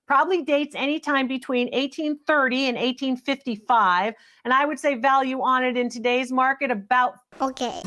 Probably dates anytime between 1830 and 1855. And I would say value on it in today's market about. Okay.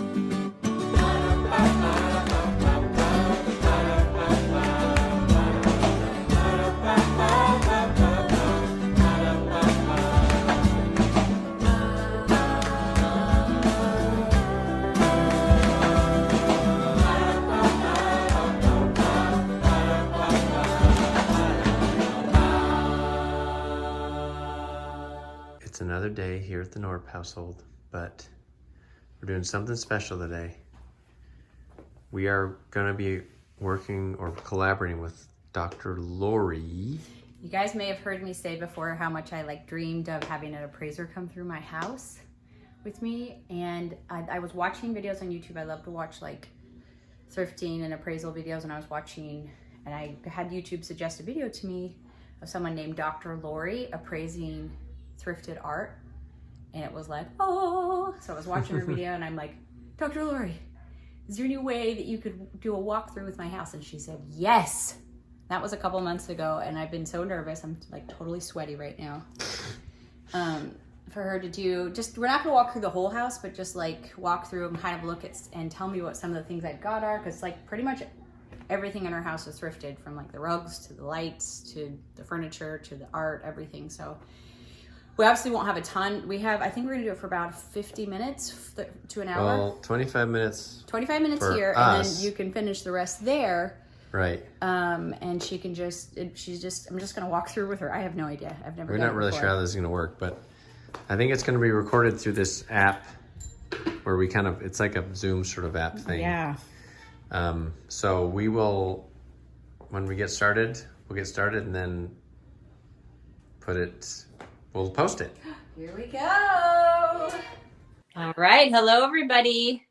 It's another day here at the Knorpp household, but we're doing something special today. We are going to be working or collaborating with Dr. Lori. You guys may have heard me say before how much I dreamed of having an appraiser come through my house with me. And I was watching videos on YouTube. I love to watch thrifting and appraisal videos. And I was watching, and I had YouTube suggest a video to me of someone named Dr. Lori appraising thrifted art. And it was oh. So I was watching her video and I'm like, Dr. Lori, is there any way that you could do a walkthrough with my house? And she said, yes. That was a couple months ago, and I've been so nervous. I'm totally sweaty right now. For her to do, we're not gonna walk through the whole house, but just walk through and kind of look at and tell me what some of the things I've got are, because pretty much everything in our house is thrifted, from the rugs to the lights to the furniture to the art, everything. So we obviously won't have a ton. I think we're gonna do it for about 50 minutes to an hour. Well, 25 minutes. 25 minutes here, us. And then you can finish the rest there. Right. And she can I'm just going to walk through with her. I have no idea. I've never We're done not it really before. sure how this is going to work, but I think it's going to be recorded through this app where we it's like a Zoom sort of app thing. Yeah. So we will, when we get started, we'll get started and then we'll post it. Here we go. All right. Hello, everybody.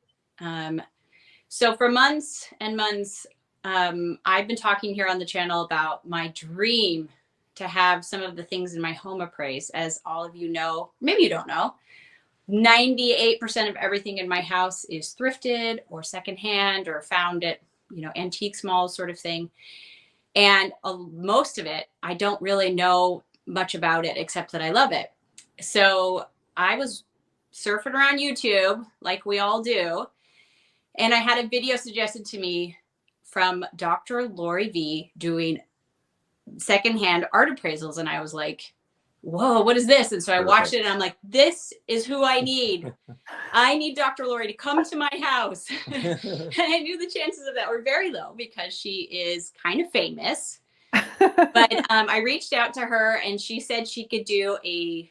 So for months and months, I've been talking here on the channel about my dream to have some of the things in my home appraised. As all of you know, maybe you don't know, 98% of everything in my house is thrifted or secondhand or found at, antique malls sort of thing. And most of it, I don't really know much about it except that I love it. So I was surfing around YouTube like we all do. And I had a video suggested to me from Dr. Lori V doing secondhand art appraisals. And I was like, whoa, what is this? And so I watched it and I'm like, this is who I need. I need Dr. Lori to come to my house. And I knew the chances of that were very low because she is kind of famous. But I reached out to her and she said she could do a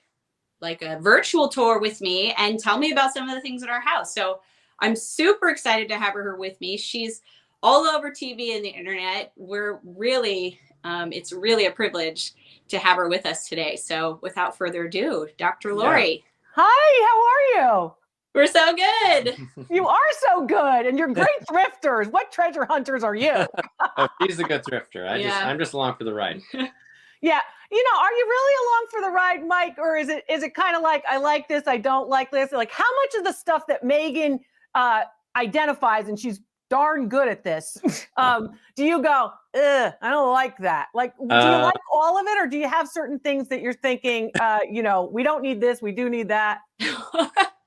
virtual tour with me and tell me about some of the things in our house. So I'm super excited to have her with me. She's all over TV and the internet. It's really a privilege to have her with us today. So without further ado, Dr. Lori. Yeah. Hi, how are you? We're so good. You are so good. And you're great thrifters. What treasure hunters are you? Oh, he's a good thrifter. I'm just along for the ride. Yeah. Are you really along for the ride, Mike? Or is it kind of I like this, I don't like this? How much of the stuff that Megan identifies, and she's darn good at this, do you go, I don't like that? Do you like all of it, or do you have certain things that you're thinking, we don't need this, we do need that?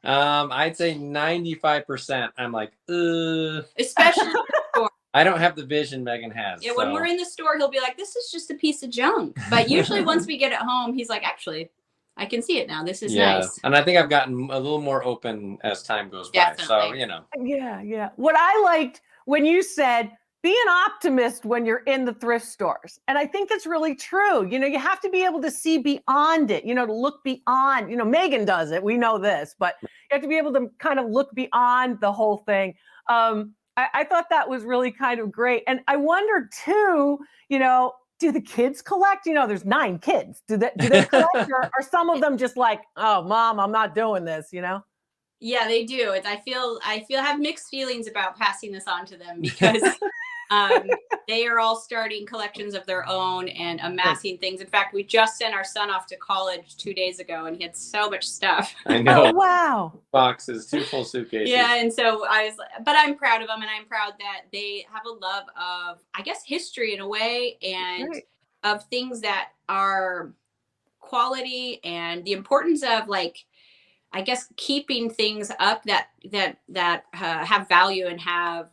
I'd say 95%. I'm like, Especially in the store. I don't have the vision Megan has. Yeah, when we're in the store, he'll be like, this is just a piece of junk. But usually once we get it home, he's like, actually, I can see it now. This is nice. And I think I've gotten a little more open as time goes by. So, Yeah. What I liked when you said, be an optimist when you're in the thrift stores. And I think that's really true. You have to be able to see beyond it, to look beyond, Megan does it. We know this, but you have to be able to kind of look beyond the whole thing. I thought that was really kind of great. And I wonder too, do the kids collect? There's 9 kids. Do they collect, or are some of them just like, oh, Mom, I'm not doing this, Yeah, they do. I have mixed feelings about passing this on to them because they are all starting collections of their own and amassing things. In fact, we just sent our son off to college 2 days ago, and he had so much stuff. I know. Oh, wow. Boxes, 2 full suitcases. Yeah, and so but I'm proud of them, and I'm proud that they have a love of, I guess, history in a way, and of things that are quality and the importance of, like, I guess, keeping things up that have value and have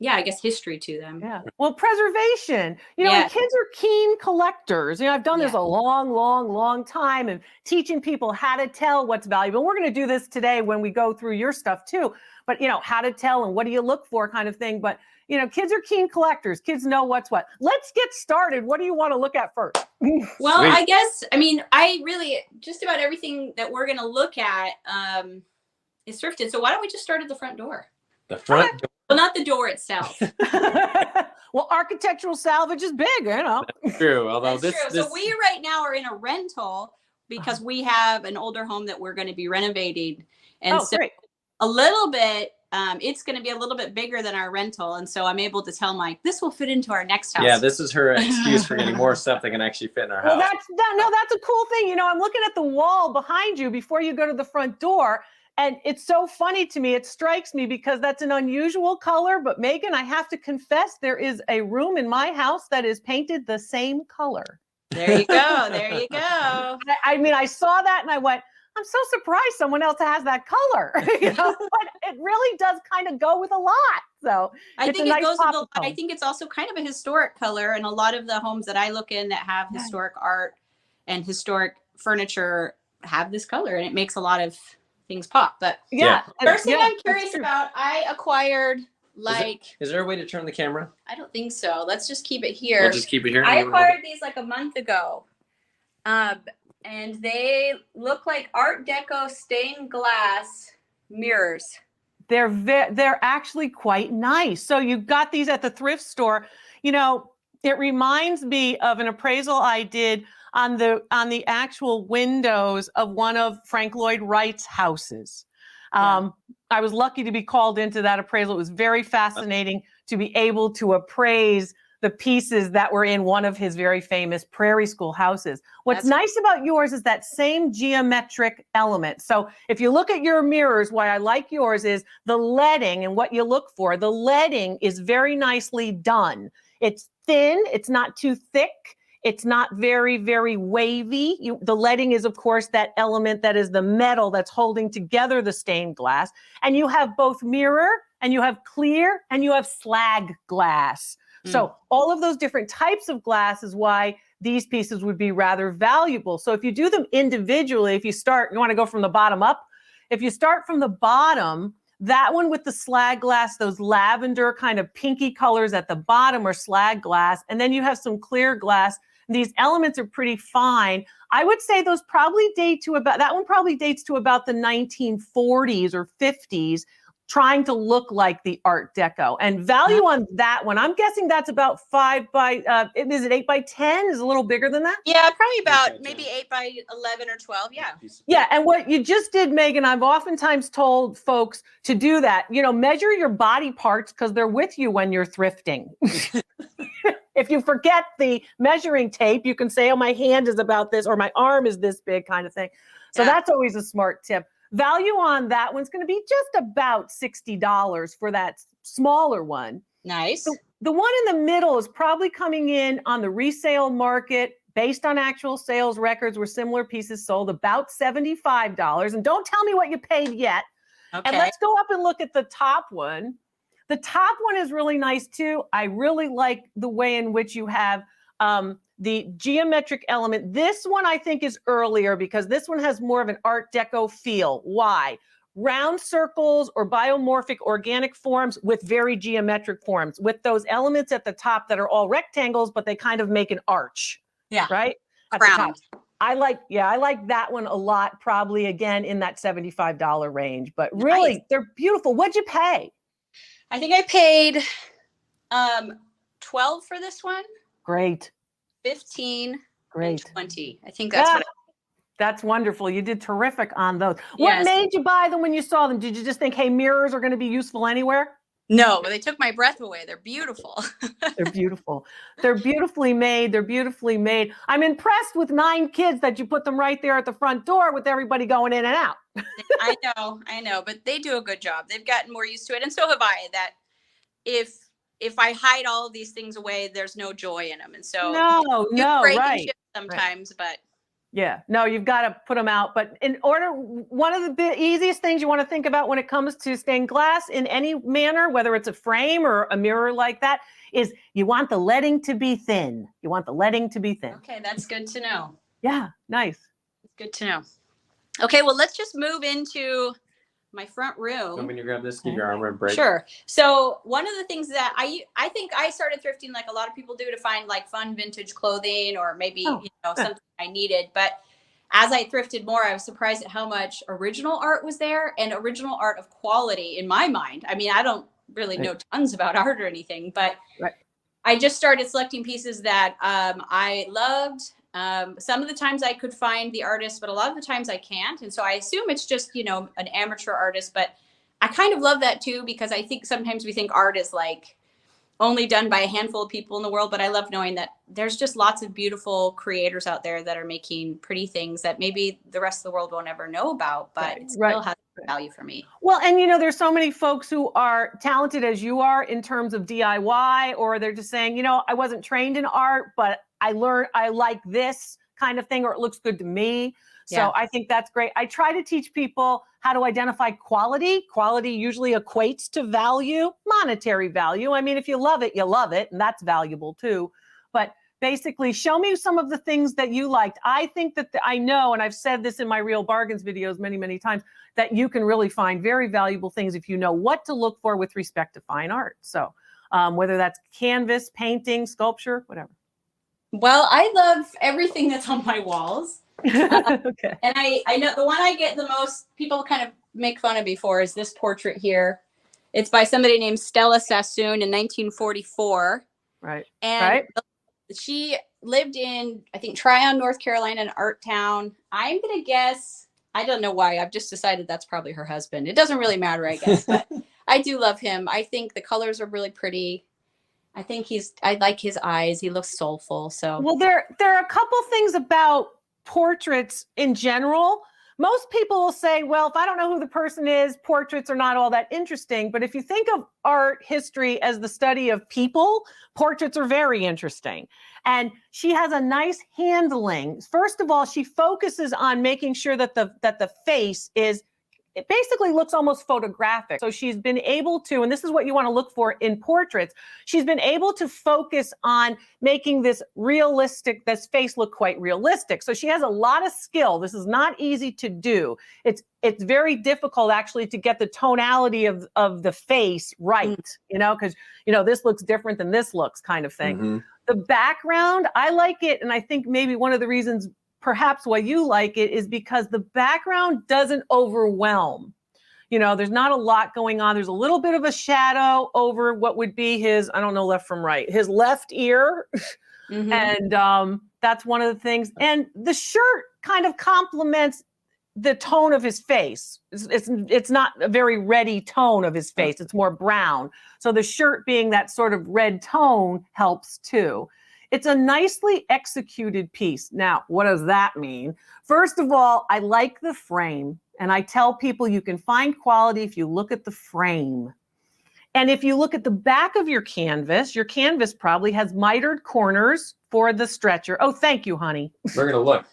I guess history to them. Yeah. Well, preservation, you know, Yeah. and kids are keen collectors. You know, I've done this Yeah. a long time and teaching people how to tell what's valuable. We're going to do this today when we go through your stuff too, but you know, how to tell and what do you look for kind of thing. But you know, kids are keen collectors. Kids know what's what. Let's get started. What do you want to look at first? Well, Sweet. I guess, I mean, I really, just about everything that we're going to look at is thrifted. So why don't we just start at the front door? The front door. Well, not the door itself. Well, architectural salvage is big, you know. That's true. Although That's true. So we right now are in a rental because we have an older home that we're going to be renovating. And so Great. a little bit, it's going to be a little bit bigger than our rental. And so I'm able to tell Mike, this will fit into our next house. Yeah, this is her excuse for getting more stuff that can actually fit in our Well, house. that's a cool thing. You know, I'm looking at the wall behind you before you go to the front door. And it's so funny to me. It strikes me because that's an unusual color. But Megan, I have to confess, there is a room in my house that is painted the same color. There you go. There you go. I mean, I saw that and I went, I'm so surprised someone else has that color. You know, but it really does kind of go with a lot. So I it's think a it nice goes pop with a of lot. I tone. think it's also kind of a historic color. And a lot of the homes that I look in that have historic art and historic furniture have this color. And it makes a lot of things pop. But Yeah. first thing Yeah, I'm that's curious true. about, I acquired, like, Is there a way to turn the camera? I don't think so. Let's just keep it here. We'll just keep it here. I acquired these like a month ago. And they look like Art Deco stained glass mirrors. They're actually quite nice. So you got these at the thrift store. You know, it reminds me of an appraisal I did on the actual windows of one of Frank Lloyd Wright's houses. Yeah. I was lucky to be called into that appraisal. It was very fascinating to be able to appraise the pieces that were in one of his very famous Prairie School houses. What's nice about yours is that same geometric element. So if you look at your mirrors, why I like yours is the leading and what you look for. The leading is very nicely done. It's thin. It's not too thick. It's not very, very wavy. The leading is, of course, that element that is the metal that's holding together the stained glass. And you have both mirror and you have clear and you have slag glass. So all of those different types of glass is why these pieces would be rather valuable. So if you do them individually, if you want to go from the bottom up, if you start from the bottom, that one with the slag glass, those lavender kind of pinky colors at the bottom are slag glass. And then you have some clear glass. These elements are pretty fine. I would say those probably that one probably dates to about the 1940s or 50s. Trying to look like the Art Deco, and value on that one. I'm guessing that's about 5 by, is it 8 by 10? Is it a little bigger than that? Yeah, probably about maybe 8 by 11 or 12. Yeah. Yeah. And what you just did, Megan, I've oftentimes told folks to do that, you know, measure your body parts because they're with you when you're thrifting. If you forget the measuring tape, you can say, oh, my hand is about this or my arm is this big kind of thing. So that's always a smart tip. Value on that one's going to be just about $60 for that smaller one. Nice. The one in the middle is probably coming in on the resale market based on actual sales records where similar pieces sold, about $75. And don't tell me what you paid yet. Okay. And let's go up and look at the top one. The top one is really nice too. I really like the way in which you have the geometric element. This one I think is earlier because this one has more of an Art Deco feel. Why? Round circles or biomorphic organic forms with very geometric forms with those elements at the top that are all rectangles, but they kind of make an arch. Yeah. Right? At the top. I like that one a lot, probably again in that $75 range, but really they're beautiful. What'd you pay? I think I paid $12 for this one. Great. 15, Great. and 20. I think that's what that's wonderful. You did terrific on those. Yes. What made you buy them when you saw them? Did you just think, hey, mirrors are going to be useful anywhere? No, they took my breath away. They're beautiful. They're beautiful. They're beautifully made. They're beautifully made. I'm impressed with 9 kids that you put them right there at the front door with everybody going in and out. I know, but they do a good job. They've gotten more used to it. And so have I, that if if I hide all of these things away, there's no joy in them. And so No, break and right. chip sometimes, but yeah, no, you've got to put them out. But in order, one of the easiest things you want to think about when it comes to stained glass in any manner, whether it's a frame or a mirror like that, is you want the leading to be thin. You want the leading to be thin. Okay, that's good to know. Yeah, nice. It's good to know. Okay, well, let's just move into my front room. Want me to grab this? Give your arm a break. Sure. So one of the things that I think I started thrifting like a lot of people do to find like fun vintage clothing or maybe something I needed. But as I thrifted more, I was surprised at how much original art was there and original art of quality in my mind. I mean, I don't really know tons about art or anything, but I just started selecting pieces that I loved. Some of the times I could find the artist, but a lot of the times I can't. And so I assume it's just, an amateur artist, but I kind of love that too, because I think sometimes we think art is like only done by a handful of people in the world, but I love knowing that there's just lots of beautiful creators out there that are making pretty things that maybe the rest of the world won't ever know about, but it still has value for me. Well, and there's so many folks who are talented as you are in terms of DIY, or they're just saying, I wasn't trained in art, but I learned I like this kind of thing, or it looks good to me. So I think that's great. I try to teach people how to identify quality. Quality usually equates to value, monetary value. I mean, if you love it, you love it, and that's valuable too. But basically, show me some of the things that you liked. I think that I know, and I've said this in my Real Bargains videos many, many times, that you can really find very valuable things if you know what to look for with respect to fine art. So whether that's canvas, painting, sculpture, whatever. Well, I love everything that's on my walls. Okay. And I know the one I get the most people kind of make fun of me for is this portrait here. It's by somebody named Stella Sassoon in 1944. Right. And she lived in, I think, Tryon, North Carolina, an art town. I'm going to guess, I don't know why. I've just decided that's probably her husband. It doesn't really matter, I guess, but I do love him. I think the colors are really pretty. I think I like his eyes. He looks soulful. So, well, there are a couple things about portraits in general. Most people will say, well, if I don't know who the person is, portraits are not all that interesting. But if you think of art history as the study of people, portraits are very interesting. And she has a nice handling. First of all, she focuses on making sure that the face it basically looks almost photographic. So she's been able to, and this is what you want to look for in portraits, she's been able to focus on making this face look quite realistic. So she has a lot of skill. This is not easy to do. It's very difficult actually to get the tonality of the face right, because, this looks different than this looks kind of thing. Mm-hmm. The background, I like it. And I think maybe one of the reasons perhaps why you like it is because the background doesn't overwhelm. There's not a lot going on. There's a little bit of a shadow over what would be his, I don't know left from right, his left ear. Mm-hmm. And that's one of the things. And the shirt kind of complements the tone of his face. It's not a very reddy tone of his face. It's more brown. So the shirt being that sort of red tone helps too. It's a nicely executed piece. Now, what does that mean? First of all, I like the frame. And I tell people you can find quality if you look at the frame. And if you look at the back of your canvas probably has mitered corners for the stretcher. Oh, thank you, honey. We're going to look.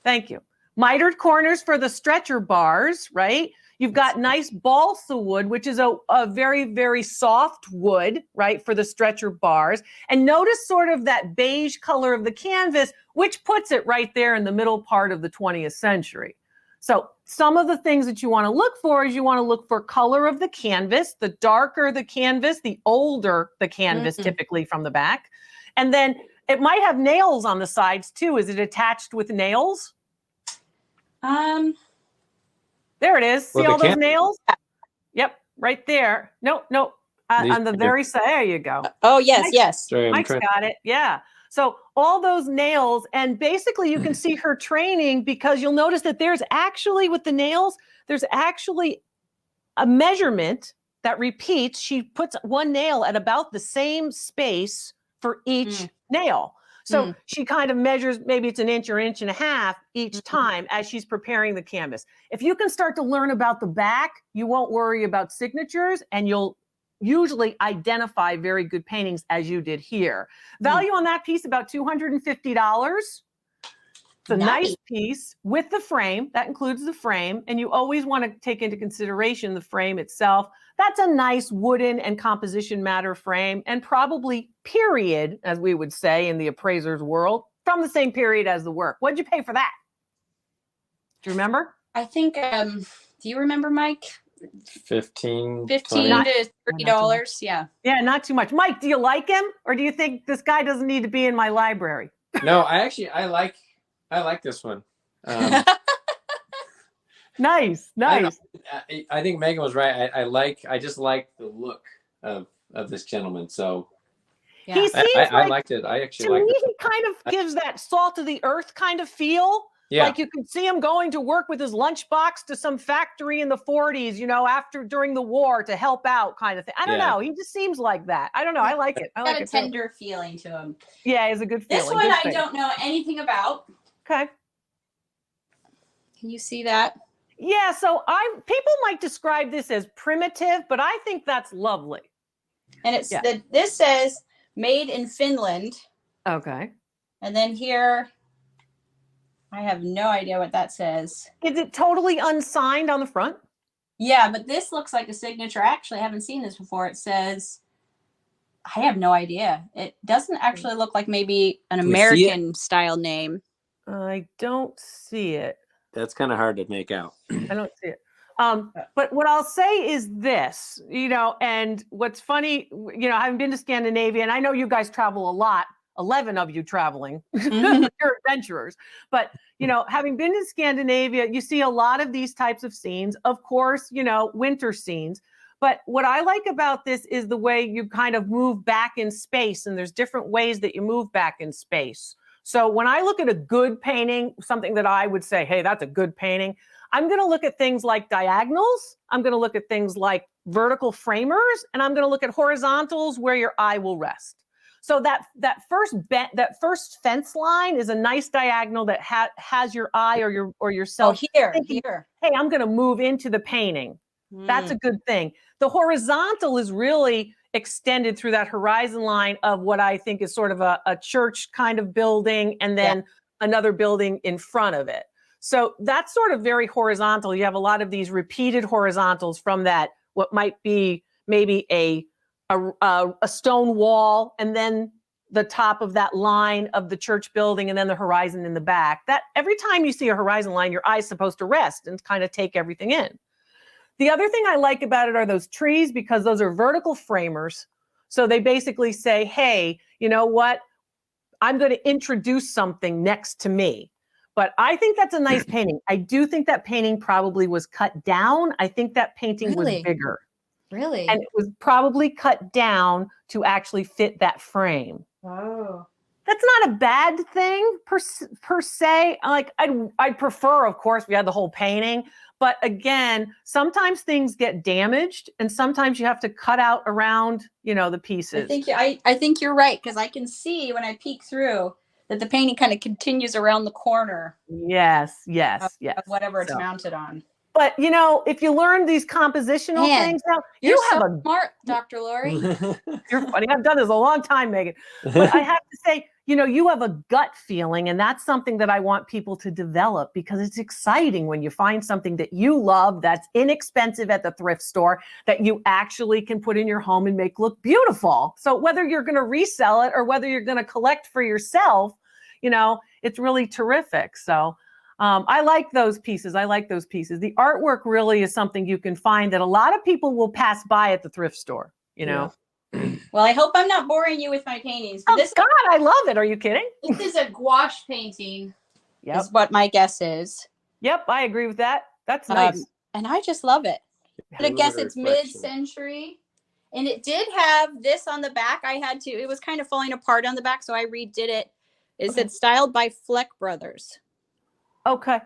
Thank you. Mitered corners for the stretcher bars, right? You've got nice balsa wood, which is a very, very soft wood, right, for the stretcher bars. And notice sort of that beige color of the canvas, which puts it right there in the middle part of the 20th century. So some of the things that you want to look for is you want to look for color of the canvas. The darker the canvas, the older the canvas, typically from the back. And then it might have nails on the sides too. Is it attached with nails? There it is. See all those nails? Yep, right there. No, on the very side. There you go. Oh, yes, yes. Sorry, Mike's got it. Yeah. So all those nails, and basically you can see her training because you'll notice that there's actually, with the nails, there's actually a measurement that repeats. She puts one nail at about the same space for each nail. So she kind of measures, maybe it's an inch or inch and a half each time as she's preparing the canvas. If you can start to learn about the back, you won't worry about signatures and you'll usually identify very good paintings as you did here. Value on that piece, about $250. It's a nice piece with the frame. That includes the frame. And you always want to take into consideration the frame itself. That's a nice wooden and composition matter frame, and probably period, as we would say in the appraiser's world, from the same period as the work. What'd you pay for that? Do you remember? I think, do you remember, Mike? 15 to $30. Yeah. Yeah, not too much. Mike, do you like him? Or do you think this guy doesn't need to be in my library? No, I like this one. Nice. I think Megan was right. I just like the look of this gentleman. So Yeah. He seems I like, liked it. I actually to liked me, it. he kind of gives that salt of the earth kind of feel. Yeah. Like you can see him going to work with his lunchbox to some factory in the 40s, you know, during the war to help out kind of thing. I don't know. He just seems like that. I don't know. I like it. I like got a it too. tender feeling to him. Yeah, it's a good feeling. This one I don't know anything about. Okay. Can you see that? Yeah, so people might describe this as primitive, but I think that's lovely. And it's this says made in Finland. Okay. And then here, I have no idea what that says. Is it totally unsigned on the front? Yeah, but this looks like a signature. Actually, I haven't seen this before. It says, I have no idea. It doesn't actually look like maybe an American style name. I don't see it. That's kind of hard to make out. I don't see it. But what I'll say is this, you know, and what's funny, you know, I haven't been to Scandinavia, and I know you guys travel a lot, 11 of you traveling, you're adventurers. But, you know, having been to Scandinavia, you see a lot of these types of scenes, of course, you know, winter scenes. But what I like about this is the way you kind of move back in space, and there's different ways that you move back in space. So when I look at a good painting, something that I would say, hey, that's a good painting, I'm going to look at things like diagonals. I'm going to look at things like vertical framers, and I'm going to look at horizontals where your eye will rest. So that first fence line is a nice diagonal that has your eye or yourself. Oh, here. Hey, I'm going to move into the painting. That's a good thing. The horizontal is really extended through that horizon line of what I think is sort of a church kind of building, and then another building in front of it. So that's sort of very horizontal. You have a lot of these repeated horizontals from that, what might be maybe a stone wall, and then the top of that line of the church building, and then the horizon in the back. That every time you see a horizon line, your eye's supposed to rest and kind of take everything in. The other thing I like about it are those trees, because those are vertical framers. So they basically say, hey, you know what? I'm going to introduce something next to me. But I think that's a nice painting. I do think that painting probably was cut down. I think that painting was bigger. Really? And it was probably cut down to actually fit that frame. Oh. That's not a bad thing per se. Like I'd prefer, of course, we had the whole painting. But again, sometimes things get damaged, and sometimes you have to cut out around, you know, the pieces. I think you're right, because I can see when I peek through that the painting kind of continues around the corner. Yes. Of whatever it's mounted on. But, you know, if you learn these compositional things now, you're so smart, Dr. Lori. You're funny. I've done this a long time, Megan. But I have to say, you know, you have a gut feeling, and that's something that I want people to develop, because it's exciting when you find something that you love, that's inexpensive at the thrift store, that you actually can put in your home and make look beautiful. So whether you're going to resell it or whether you're going to collect for yourself, you know, it's really terrific. So I like those pieces. The artwork really is something you can find that a lot of people will pass by at the thrift store, you know. Well, I hope I'm not boring you with my paintings. Oh, God, I love it. Are you kidding? This is a gouache painting, is Yep. what my guess is. Yep, I agree with that. That's nice. And I just love it. But I guess it's mid-century. And it did have this on the back. It was kind of falling apart on the back, so I redid it. It said styled by Fleck Brothers. Okay.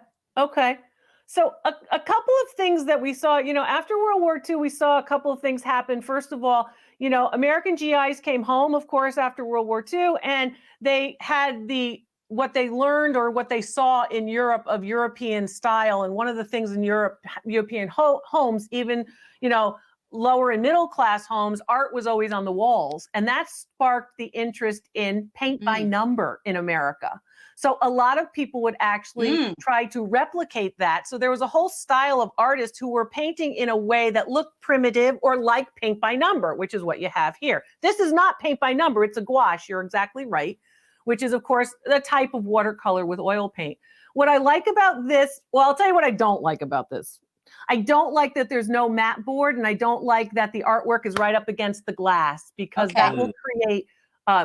So a couple of things that we saw, you know, after World War II, we saw a couple of things happen. First of all, you know, American GIs came home, of course, after World War II, and they had what they learned or what they saw in Europe of European style. And one of the things in European homes, even, you know, lower and middle class homes, art was always on the walls. And that sparked the interest in paint by number in America. So a lot of people would actually try to replicate that. So there was a whole style of artists who were painting in a way that looked primitive or like paint by number, which is what you have here. This is not paint by number. It's a gouache. You're exactly right, which is, of course, the type of watercolor with oil paint. What I like about this, well, I'll tell you what I don't like about this. I don't like that there's no mat board, and I don't like that the artwork is right up against the glass, because that will create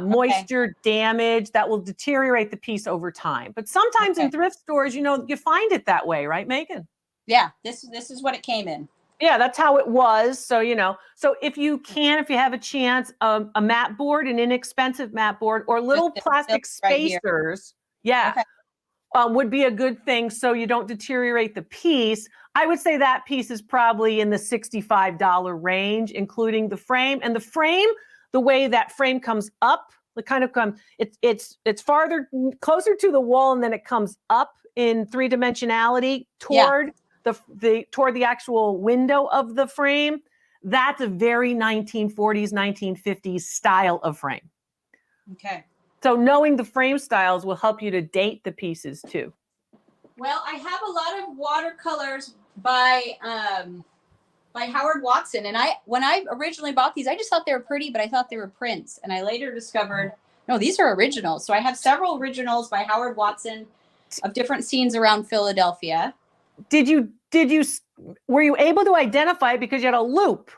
moisture damage that will deteriorate the piece over time. But sometimes in thrift stores, you know, you find it that way, right, Megan? Yeah, this is what it came in. Yeah, that's how it was. So, you know, so if you have a chance, a mat board, an inexpensive mat board, or little plastic spacers, would be a good thing so you don't deteriorate the piece. I would say that piece is probably in the $65 range, including the frame. And the frame, the way that frame comes up, it's farther, closer to the wall, and then it comes up in three-dimensionality toward toward the actual window of the frame. That's a very 1940s, 1950s style of frame. Okay. So knowing the frame styles will help you to date the pieces too. Well, I have a lot of watercolors by Howard Watson, and when I originally bought these, I just thought they were pretty, but I thought they were prints, and I later discovered no, these are originals. So I have several originals by Howard Watson of different scenes around Philadelphia. Were you able to identify it because you had a loop?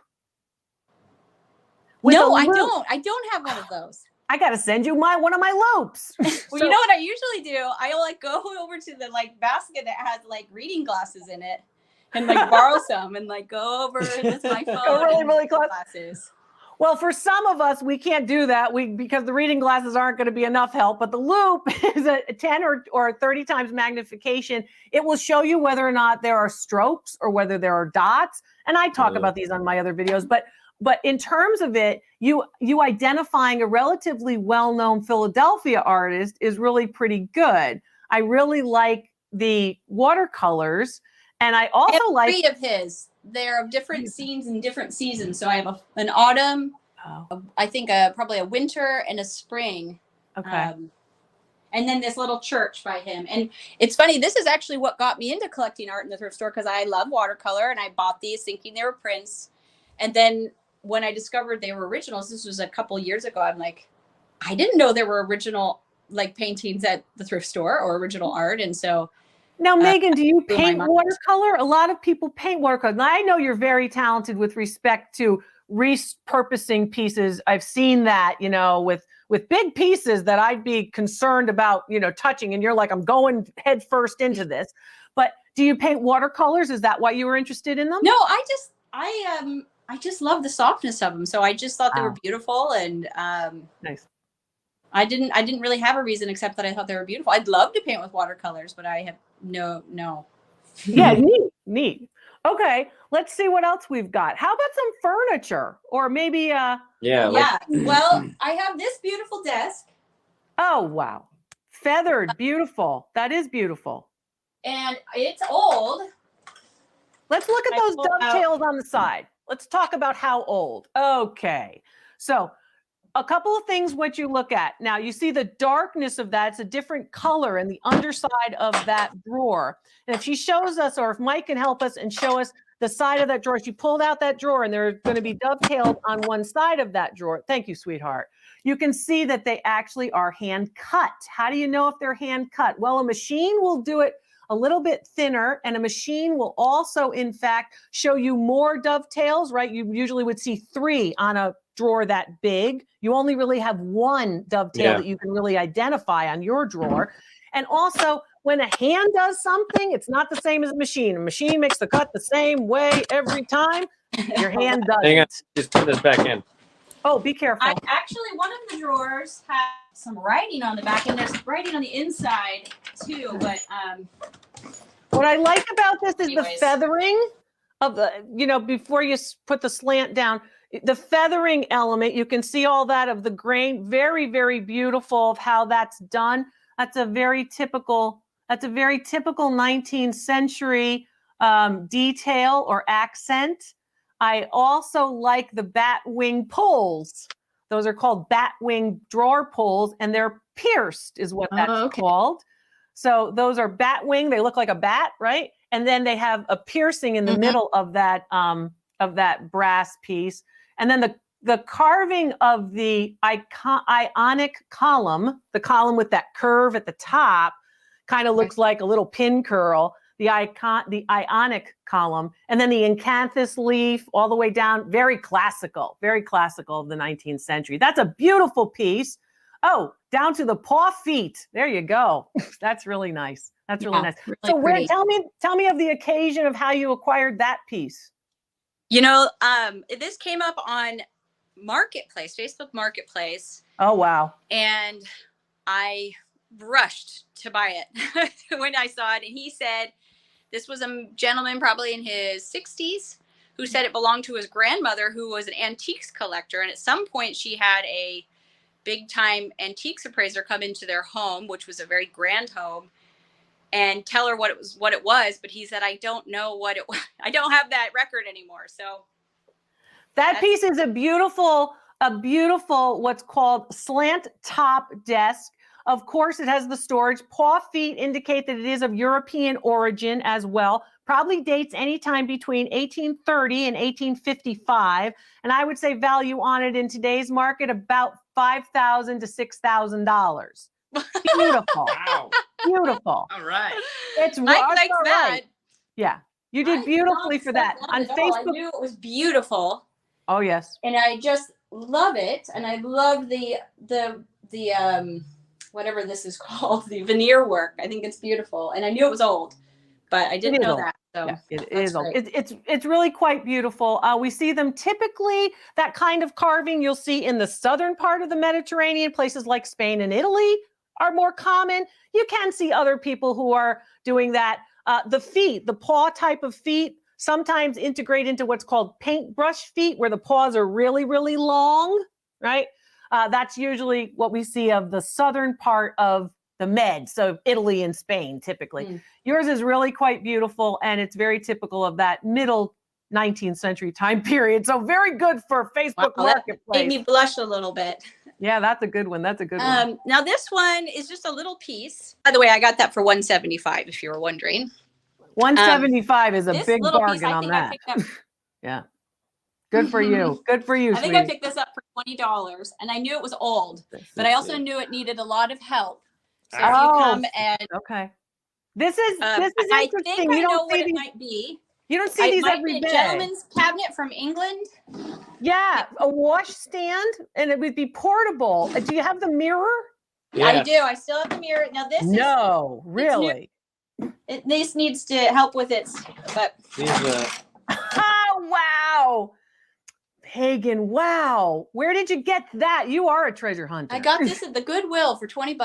No, I don't. I don't have one of those. I got to send you one of my loops. Well, you know what I usually do? I like go over to the basket that has reading glasses in it, and borrow some and go over with my phone. really close. Glasses. Well, for some of us, we can't do that because the reading glasses aren't going to be enough help. But the loop is a 10 or 30 times magnification. It will show you whether or not there are strokes or whether there are dots. And I talk about these on my other videos. But in terms of it, you identifying a relatively well-known Philadelphia artist is really pretty good. I really like the watercolors. And I also like 3 of his. They're of different scenes and different seasons. So I have an autumn, I think probably a winter and a spring. Okay. And then this little church by him. And it's funny, this is actually what got me into collecting art in the thrift store, because I love watercolor, and I bought these thinking they were prints. And then when I discovered they were originals, this was a couple years ago, I'm like, I didn't know there were original paintings at the thrift store or original art. And so now, Megan, do you paint watercolor? A lot of people paint watercolor. Now, I know you're very talented with respect to repurposing pieces. I've seen that, with big pieces that I'd be concerned about, touching. And you're like, I'm going head first into this. But do you paint watercolors? Is that why you were interested in them? No, I just love the softness of them. So I just thought they were beautiful, and nice. I didn't really have a reason except that I thought they were beautiful. I'd love to paint with watercolors, but I have no. Yeah, neat. Okay, let's see what else we've got. How about some furniture, or maybe Well, I have this beautiful desk. Oh wow, feathered, beautiful. That is beautiful. And it's old. Let's look at those dovetails on the side. Let's talk about how old. Okay, so a couple of things what you look at. Now, you see the darkness of that. It's a different color in the underside of that drawer. And if she shows us, or if Mike can help us and show us the side of that drawer, she pulled out that drawer, and they're going to be dovetailed on one side of that drawer. Thank you, sweetheart. You can see that they actually are hand cut. How do you know if they're hand cut? Well, a machine will do it a little bit thinner, and a machine will also, in fact, show you more dovetails, right? You usually would see 3 on a drawer that big. You only really have 1 dovetail that you can really identify on your drawer. And also, when a hand does something, it's not the same as a machine. A machine makes the cut the same way every time. Your hand doesn't. Hang on, just put this back in. Oh, be careful. Actually, one of the drawers has some writing on the back, and there's writing on the inside too. But what I like about this is the feathering of the, before you put the slant down, the feathering element. You can see all that of the grain. Very, very beautiful of how that's done. That's a very typical 19th century detail or accent. I also like the bat wing pulls. Those are called bat wing drawer pulls, and they're pierced is what that's called. So those are bat wing. They look like a bat, right? And then they have a piercing in the middle of that brass piece. And then the carving of the ionic column, the column with that curve at the top, kind of looks like a little pin curl. The ionic column, and then the acanthus leaf all the way down. Very classical of the 19th century. That's a beautiful piece. Oh, down to the paw feet. There you go. That's really nice. That's really nice. Really so where, pretty. tell me of the occasion of how you acquired that piece. You know, this came up on Marketplace, Facebook Marketplace. Oh, wow. And I rushed to buy it when I saw it. And he said, this was a gentleman probably in his 60s who said it belonged to his grandmother, who was an antiques collector. And at some point she had a big time antiques appraiser come into their home, which was a very grand home, and tell her what it was. But he said, I don't know what it was. I don't have that record anymore. So that piece is a beautiful, what's called slant top desk. Of course, it has the storage. Paw feet indicate that it is of European origin as well. Probably dates anytime between 1830 and 1855. And I would say value on it in today's market about $5,000 to $6,000. Beautiful. Wow. Beautiful. All right. It's Mike all likes that. right. Yeah, you did beautifully for that. On Facebook. I knew it was beautiful. Oh, yes. And I just love it. And I love the whatever this is called, the veneer work. I think it's beautiful. And I knew it was old, but I didn't know that. So yeah, it is old. It's really quite beautiful. We see them typically, that kind of carving you'll see in the southern part of the Mediterranean. Places like Spain and Italy are more common. You can see other people who are doing that. The feet, the paw type of feet, sometimes integrate into what's called paintbrush feet, where the paws are really, really long, right? That's usually what we see of the southern part of the Med, so Italy and Spain typically. Yours is really quite beautiful, and it's very typical of that middle 19th century time period. So very good for Facebook Marketplace. That made me blush a little bit. Yeah, that's a good one. That's a good one. Now this one is just a little piece. By the way, I got that for $175, if you were wondering. $175 is a big bargain piece, on that. Up, yeah. Good for you. Good for you, I think I picked this up for $20, and I knew it was old, but I also knew it needed a lot of help. So if you come and this is interesting. I think I know what it might be. You don't see these every day. A gentleman's cabinet from England. Yeah, a wash stand, and it would be portable. Do you have the mirror? Yes. I do. I still have the mirror. Now this really? This needs to help with it, but oh wow. Pagan, wow. Where did you get that? You are a treasure hunter. I got this at the Goodwill for $20.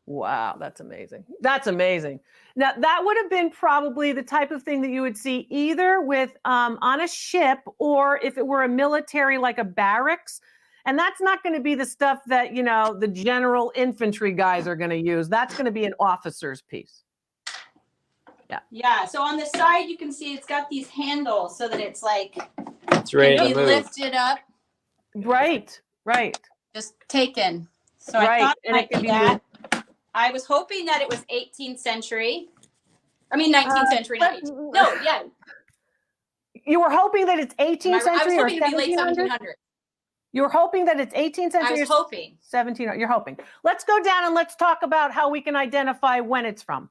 Wow, that's amazing. That's amazing. Now, that would have been probably the type of thing that you would see either with on a ship, or if it were a military, like a barracks. And that's not going to be the stuff that, you know, the general infantry guys are going to use. That's going to be an officer's piece. Yeah. Yeah. So on the side, you can see it's got these handles so that it's like, it's ready to move. Lift it up. Right. Right. Just taken. So I thought it might be that. I was hoping that it was 18th century. I mean, 19th century. No, yeah. You were hoping that it's 18th century or 1700? You were hoping that it's 18th century. I was hoping. 1700. You're hoping. Let's go down and let's talk about how we can identify when it's from.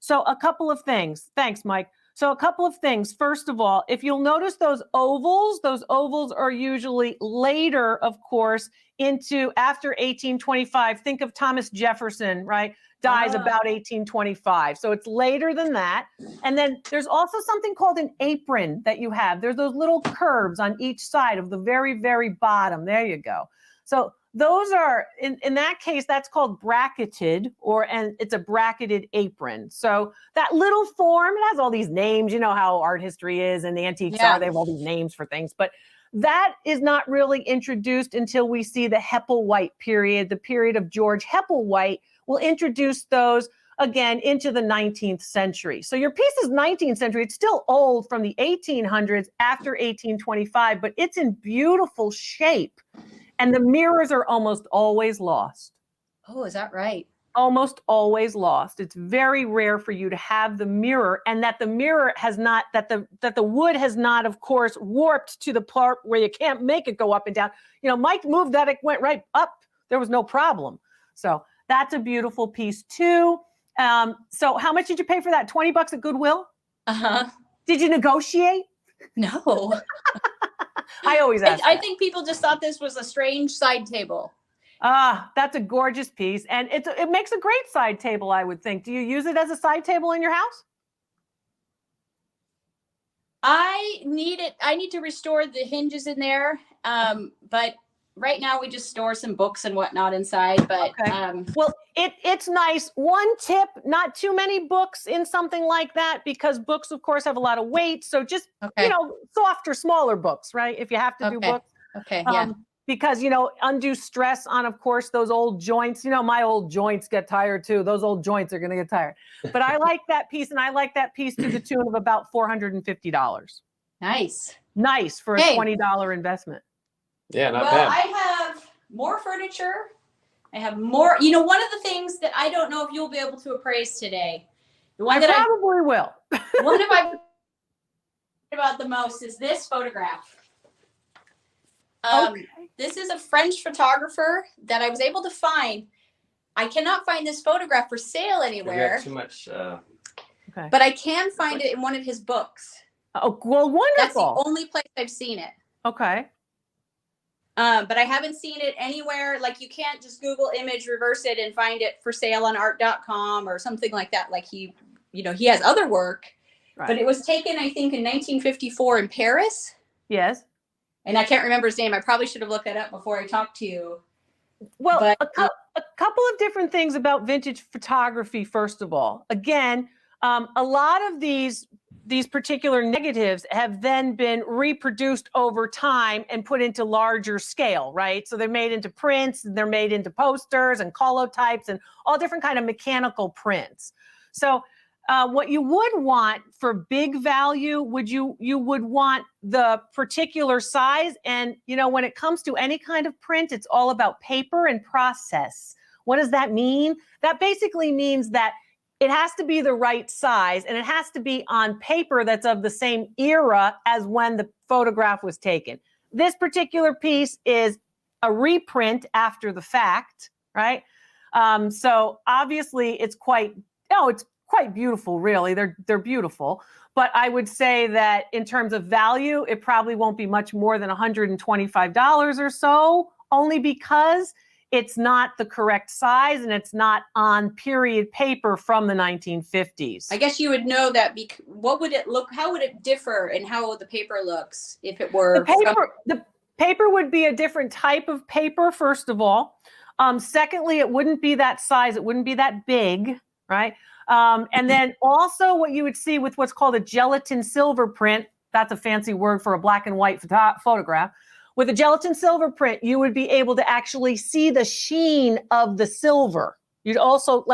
So a couple of things. Thanks, Mike. So a couple of things. First of all, if you'll notice those ovals are usually later, of course, into after 1825. Think of Thomas Jefferson, right? Dies about 1825. So it's later than that. And then there's also something called an apron that you have. There's those little curves on each side of the very, very bottom. There you go. So those are, in that case, that's called bracketed, and it's a bracketed apron. So that little form, it has all these names. You know how art history is and the antiques are. They have all these names for things. But that is not really introduced until we see the Hepplewhite period. The period of George Hepplewhite will introduce those again into the 19th century. So your piece is 19th century. It's still old from the 1800s after 1825, but it's in beautiful shape. And the mirrors are almost always lost. Oh, is that right? Almost always lost. It's very rare for you to have the mirror, and that the mirror has not, that the wood has not, of course, warped to the part where you can't make it go up and down. You know, Mike moved that, it went right up. There was no problem. So that's a beautiful piece too. So how much did you pay for that? 20 bucks at Goodwill? Uh-huh. Did you negotiate? No. I always ask. I think people just thought this was a strange side table. That's a gorgeous piece. And it makes a great side table, I would think. Do you use it as a side table in your house? I need to restore the hinges in there. But right now we just store some books and whatnot inside. But okay. Well, it's nice. One tip, not too many books in something like that, because books, of course, have a lot of weight. So just, you know, softer, smaller books, right? If you have to do books. Okay, yeah. Because, you know, undue stress on, of course, those old joints. You know, my old joints get tired too. Those old joints are going to get tired. But I like that piece, and I like that piece to the tune of about $450. Nice for a $20 investment. Yeah, not bad. I have more furniture. I have more. You know, one of the things that I don't know if you'll be able to appraise today. The one I probably will. One of my about the most is this photograph. This is a French photographer that I was able to find. I cannot find this photograph for sale anywhere. Too much. Okay. But I can find it in one of his books. Oh, well, wonderful. That's the only place I've seen it. Okay. But I haven't seen it anywhere. Like, you can't just Google image, reverse it, and find it for sale on art.com or something like that. Like, he has other work, right. But it was taken, I think, in 1954 in Paris. Yes. And I can't remember his name. I probably should have looked that up before I talked to you. Well, but, a couple of different things about vintage photography, first of all. Again, a lot of these particular negatives have then been reproduced over time and put into larger scale, right? So they're made into prints, and they're made into posters and colotypes and all different kind of mechanical prints. So what you would want for big value, you would want the particular size. And, you know, when it comes to any kind of print, it's all about paper and process. What does that mean? That basically means that it has to be the right size, and it has to be on paper that's of the same era as when the photograph was taken. This particular piece is a reprint after the fact, right? So obviously it's quite beautiful, really. They're beautiful. But I would say that in terms of value, it probably won't be much more than $125 or so, only because it's not the correct size and it's not on period paper from the 1950s. I guess you would know that. What would it look? How would it differ, and how the paper looks if it were? The paper would be a different type of paper, first of all. Secondly, it wouldn't be that size. It wouldn't be that big, right? And then also what you would see with what's called a gelatin silver print. That's a fancy word for a black and white photograph. With a gelatin silver print, you would be able to actually see the sheen of the silver. You'd also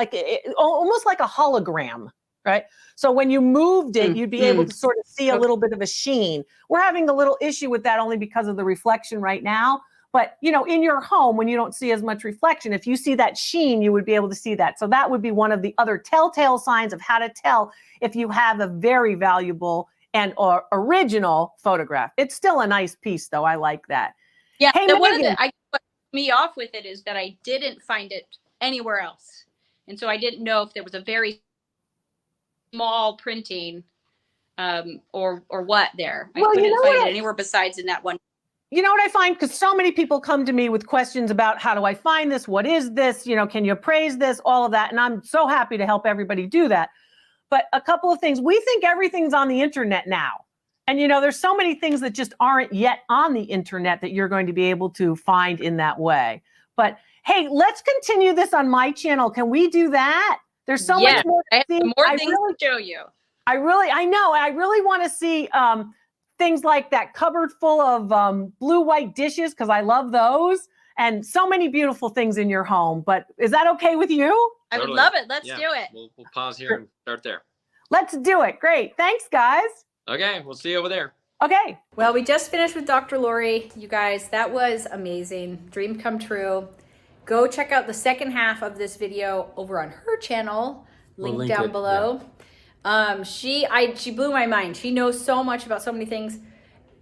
almost like a hologram, right? So when you moved it, you'd be able to sort of see a little bit of a sheen. We're having a little issue with that only because of the reflection right now. But, you know, in your home, when you don't see as much reflection, if you see that sheen, you would be able to see that. So that would be one of the other telltale signs of how to tell if you have a very valuable or original photograph. It's still a nice piece, though. I like that. Yeah. Hey, one of what put me off with it is that I didn't find it anywhere else. And so I didn't know if there was a very small printing or what there. I couldn't find it anywhere besides in that one. You know what I find? Because so many people come to me with questions about how do I find this? What is this? You know, can you appraise this? All of that. And I'm so happy to help everybody do that. But a couple of things. We think everything's on the internet now. And, you know, there's so many things that just aren't yet on the internet that you're going to be able to find in that way. But, hey, let's continue this on my channel. Can we do that? There's so much more to see. More things to show you. I know. I really want to see things like that cupboard full of blue-white dishes, because I love those. And so many beautiful things in your home. But is that okay with you? I would Totally. love it. Let's Yeah. do it. We'll pause here and start there. Let's do it. Great. Thanks, guys. Okay, we'll see you over there. Okay. Well, we just finished with Dr. Lori. You guys, that was amazing. Dream come true. Go check out the second half of this video over on her channel. We'll Link link down it, below. She blew my mind. She knows so much about so many things.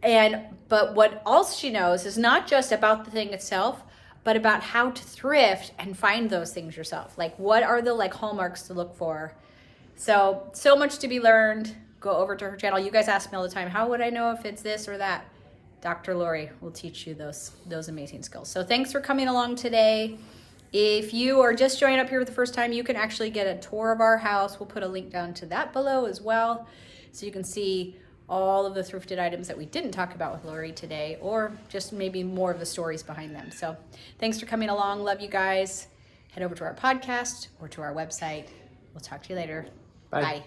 But what else she knows is not just about the thing itself, but about how to thrift and find those things yourself. Like, what are the hallmarks to look for? So much to be learned. Go over to her channel. You guys ask me all the time, how would I know if it's this or that? Dr. Lori will teach you those amazing skills. So thanks for coming along today. If you are just joining up here for the first time, you can actually get a tour of our house. We'll put a link down to that below as well, so you can see all of the thrifted items that we didn't talk about with Lori today, or just maybe more of the stories behind them. So thanks for coming along. Love you guys. Head over to our podcast or to our website. We'll talk to you later. Bye. Bye.